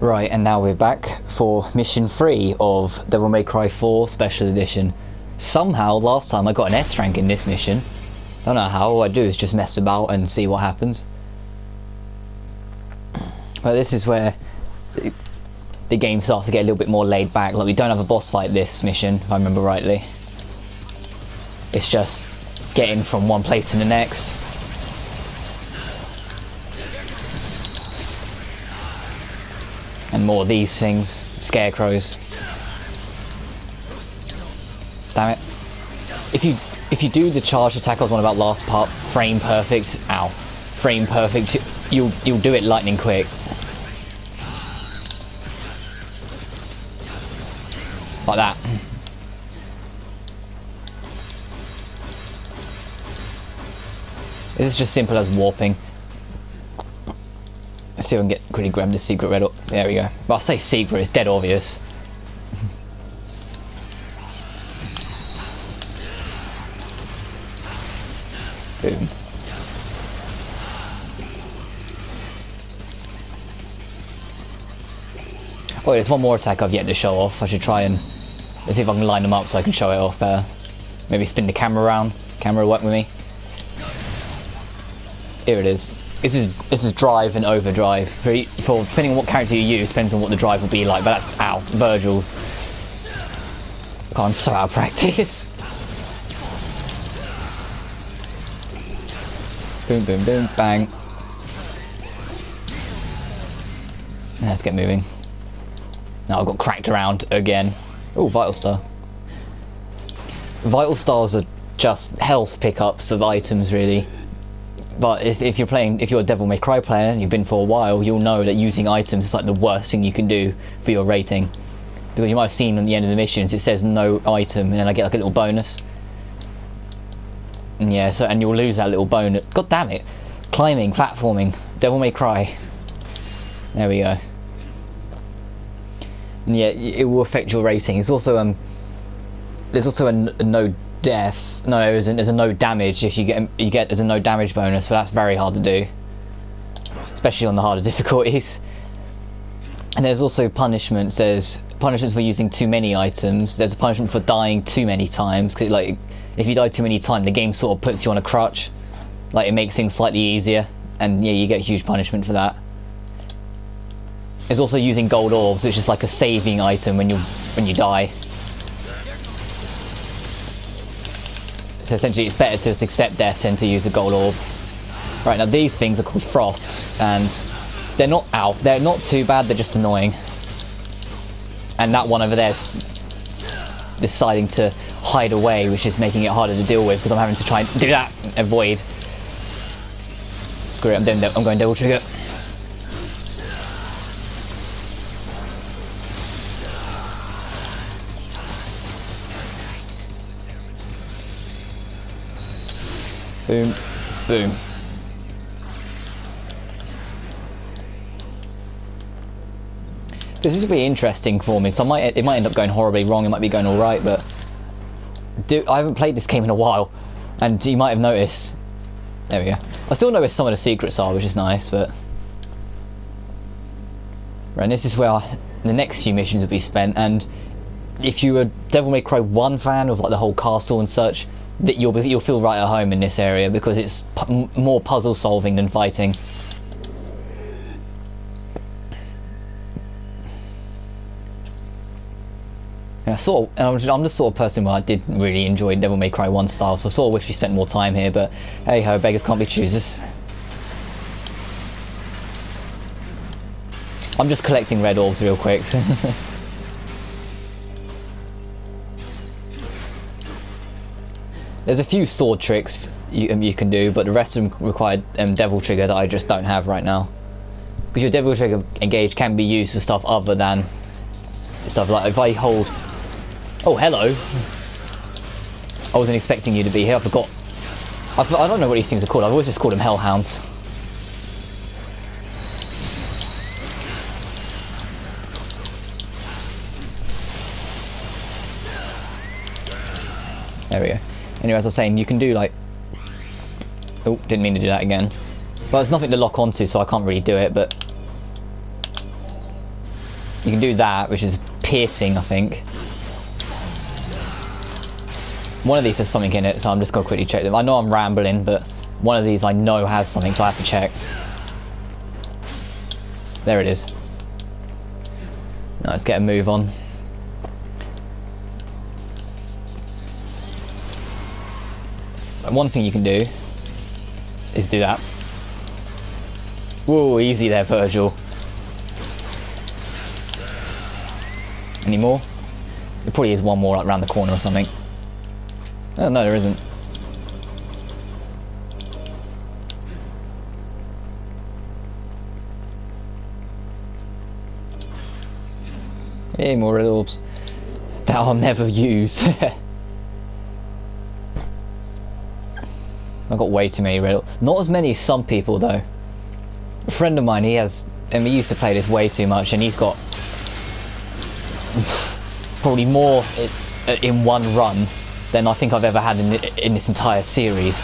Right, and now we're back for mission 3 of Devil May Cry 4 Special Edition. Somehow, last time I got an S rank in this mission. Don't know how, all I do is just mess about and see what happens. But this is where the game starts to get a little bit more laid back. Like, we don't have a boss fight this mission, if I remember rightly. It's just getting from one place to the next. And more of these things, scarecrows. Damn it! If you do the charge attack I was on about last part, frame perfect. Ow! Frame perfect. You'll do it lightning quick. Like that. This is just simple as warping. Let's see if I can quickly grab the secret red up. There we go. Well, I say secret, it's dead obvious. Boom. Oh, there's one more attack I've yet to show off. I should try and let's see if I can line them up so I can show it off better. Maybe spin the camera around. Camera work with me. Here it is. This is drive and overdrive. For depending on what character you use, depends on what the drive will be like. But that's ow, Virgil's. God, I'm so out of practice. Boom, boom, boom, bang. Let's get moving. Now I've got cracked around again. Oh, Vital Star. Vital Stars are just health pickups of items, really. But if you're a Devil May Cry player and you've been for a while, you'll know that using items is like the worst thing you can do for your rating. Because you might have seen at the end of the missions it says no item, and then I get like a little bonus. And yeah, and you'll lose that little bonus. God damn it! Climbing, platforming, Devil May Cry. There we go. And yeah, it will affect your rating. It's also there's also a no death. No, there's a no damage if you get there's a no damage bonus, but that's very hard to do, especially on the harder difficulties. And there's also punishments. There's punishments for using too many items. There's a punishment for dying too many times, because like if you die too many times, the game sort of puts you on a crutch. Like, it makes things slightly easier, and yeah, you get a huge punishment for that. There's also using gold orbs, which is like a saving item when you die. So essentially it's better to just accept death than to use a gold orb. Right, now these things are called frosts, and they're not too bad, they're just annoying. And that one over there is deciding to hide away, which is making it harder to deal with, because I'm having to try and do that, avoid. Screw it, I'm going double trigger. Boom, boom. This is going to be interesting for me, so it might end up going horribly wrong, it might be going alright, but I haven't played this game in a while, and you might have noticed. There we go. I still know where some of the secrets are, which is nice, but right, and this is where the next few missions will be spent. And if you're a Devil May Cry 1 fan of like the whole castle and such, that you'll feel right at home in this area, because it's more puzzle solving than fighting. And I'm the sort of person where I did really enjoy Devil May Cry 1 style, so I sort of wish we spent more time here, but hey ho, beggars can't be choosers. I'm just collecting red orbs real quick. There's a few sword tricks you can do, but the rest of them require Devil Trigger that I just don't have right now. Because your Devil Trigger engage can be used for stuff other than stuff like if I hold. Oh, hello. I wasn't expecting you to be here. I forgot. I don't know what these things are called. I've always just called them hellhounds. There we go. Anyway, as I was saying, you can do like... Oh, didn't mean to do that again. But there's nothing to lock onto, so I can't really do it, but... You can do that, which is piercing, I think. One of these has something in it, so I'm just gonna quickly check them. I know I'm rambling, but one of these I know has something, so I have to check. There it is. Now let's get a move on. One thing you can do is do that. Whoa, easy there, Virgil. Any more? There probably is one more like around the corner or something. Oh no, there isn't. Hey, more red orbs that I'll never use. I've got way too many red orbs. Not as many as some people though. A friend of mine, he used to play this way too much, and he's got probably more in one run than I think I've ever had in this entire series.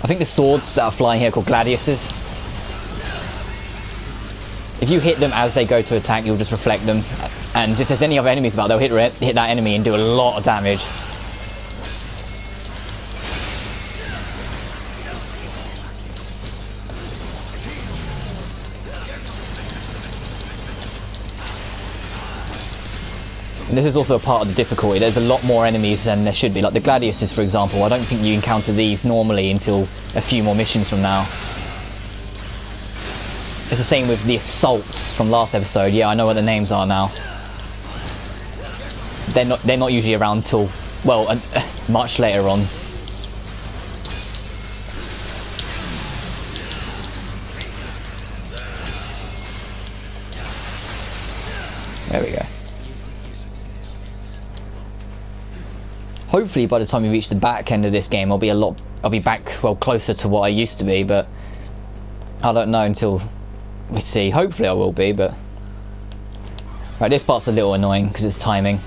I think the swords that are flying here are called gladiuses. If you hit them as they go to attack, you'll just reflect them. And if there's any other enemies about, they'll hit that enemy and do a lot of damage. And this is also a part of the difficulty. There's a lot more enemies than there should be. Like the gladiuses, for example, I don't think you encounter these normally until a few more missions from now. It's the same with the assaults from last episode. Yeah, I know what the names are now. They're not usually around till, well, much later on. There we go. Hopefully by the time we reach the back end of this game I'll be back, well, closer to what I used to be, but I don't know until we see. Hopefully I will be, but right, this part's a little annoying because it's timing.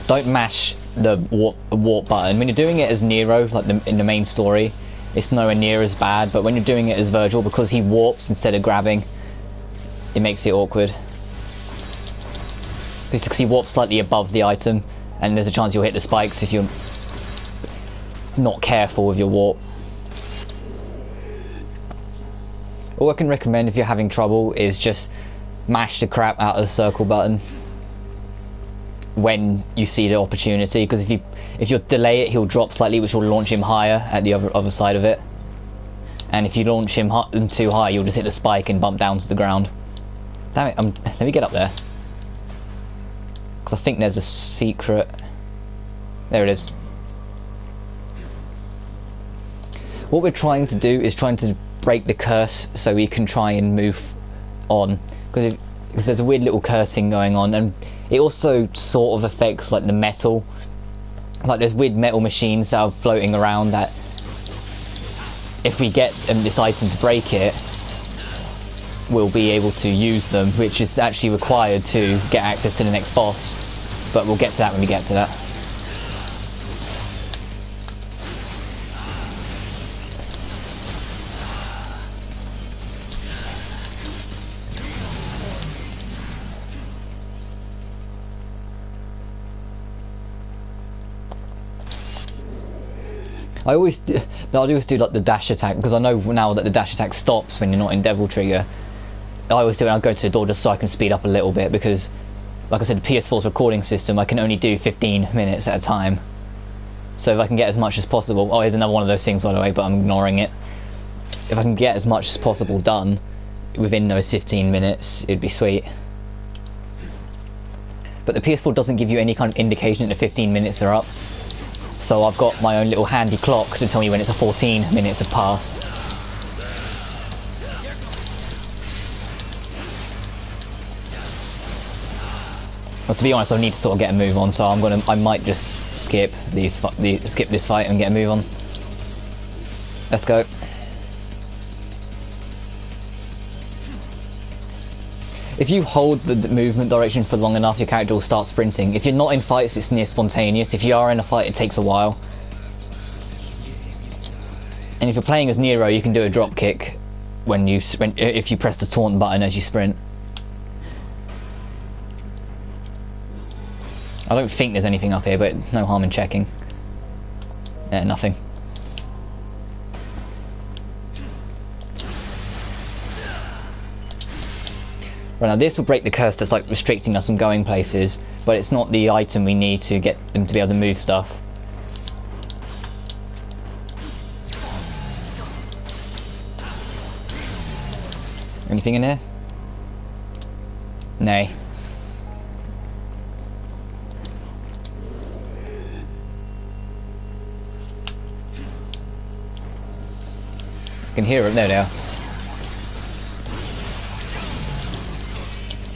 Don't mash the warp button. When you're doing it as Nero, like in the main story, it's nowhere near as bad, but when you're doing it as Virgil, because he warps instead of grabbing, it makes it awkward. It's because he warps slightly above the item, and there's a chance you'll hit the spikes if you're not careful with your warp. All I can recommend if you're having trouble is just mash the crap out of the circle button when you see the opportunity, because if you delay it, he'll drop slightly, which will launch him higher at the other side of it. And if you launch him too high, you'll just hit the spike and bump down to the ground. Damn it, let me get up there. Because I think there's a secret. There it is. What we're trying to do is trying to break the curse so we can try and move on. Because there's a weird little cursing going on, and it also sort of affects like the metal. Like there's weird metal machines that are floating around that if we get this item to break it, we'll be able to use them, which is actually required to get access to the next boss, but we'll get to that when we get to that. I always do like the dash attack, because I know now that the dash attack stops when you're not in Devil Trigger. I always do it when I go to the door just so I can speed up a little bit, because like I said, the PS4's recording system, I can only do 15 minutes at a time. So if I can get as much as possible, oh, here's another one of those things by the way, but I'm ignoring it. If I can get as much as possible done within those 15 minutes, it'd be sweet. But the PS4 doesn't give you any kind of indication that the 15 minutes are up. So I've got my own little handy clock to tell me when it's a 14 minutes have passed. Well, to be honest, I need to sort of get a move on, so I might just skip this fight and get a move on. Let's go. If you hold the movement direction for long enough, your character will start sprinting. If you're not in fights, it's near spontaneous. If you are in a fight, it takes a while. And if you're playing as Nero, you can do a drop kick if you press the taunt button as you sprint. I don't think there's anything up here, but no harm in checking. Yeah, nothing. Right, now this will break the curse that's like restricting us from going places, but it's not the item we need to get them to be able to move stuff. Anything in here? Nay. I can hear it. There they are.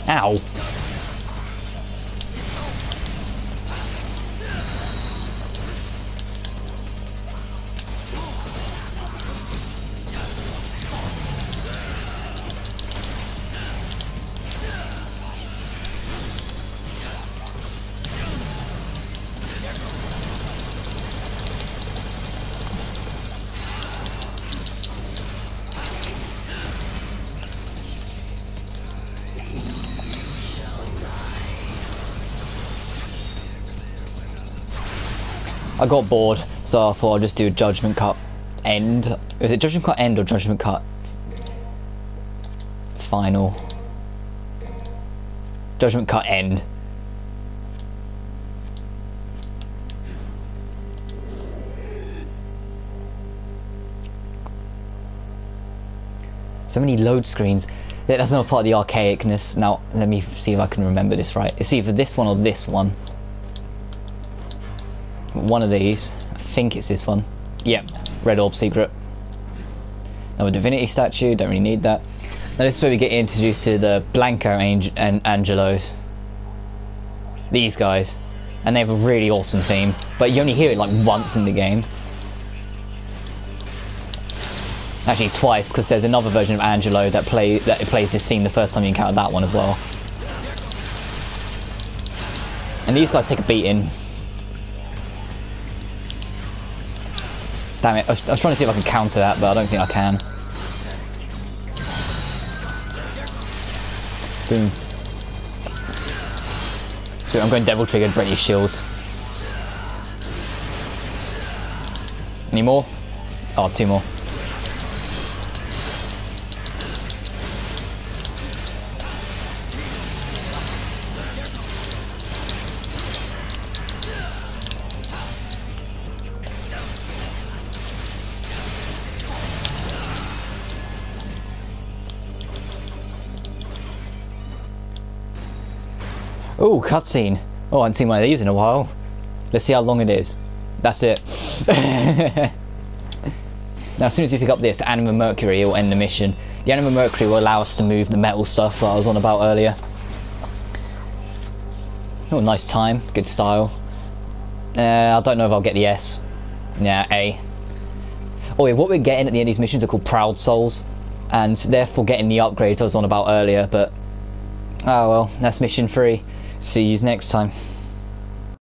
Ow! I got bored, so I thought I'd just do Judgment Cut End. Is it Judgment Cut End or Judgment Cut Final? Judgment Cut End. So many load screens. That's not part of the archaicness. Now, let me see if I can remember this right. It's either this one or this one. One of these. I think it's this one. Yep, Red Orb Secret. Another Divinity statue, don't really need that. Now this is where we get introduced to the Blanco and Angelos. These guys. And they have a really awesome theme, but you only hear it like once in the game. Actually twice, because there's another version of Angelo that plays this theme the first time you encounter that one as well. And these guys take a beating. Damn it, I was trying to see if I can counter that, but I don't think I can. Boom. So I'm going Devil Trigger to break these shields. Any more? Oh, 2 more. Oh, cutscene. Oh, I haven't seen one of these in a while. Let's see how long it is. That's it. Now, as soon as we pick up this Anima Mercury, it will end the mission. The Anima Mercury will allow us to move the metal stuff that I was on about earlier. Oh, nice time. Good style. I don't know if I'll get the S. Yeah, A. Oh yeah, what we're getting at the end of these missions are called Proud Souls. And therefore getting the upgrades I was on about earlier, but... oh well, that's mission 3. See you next time.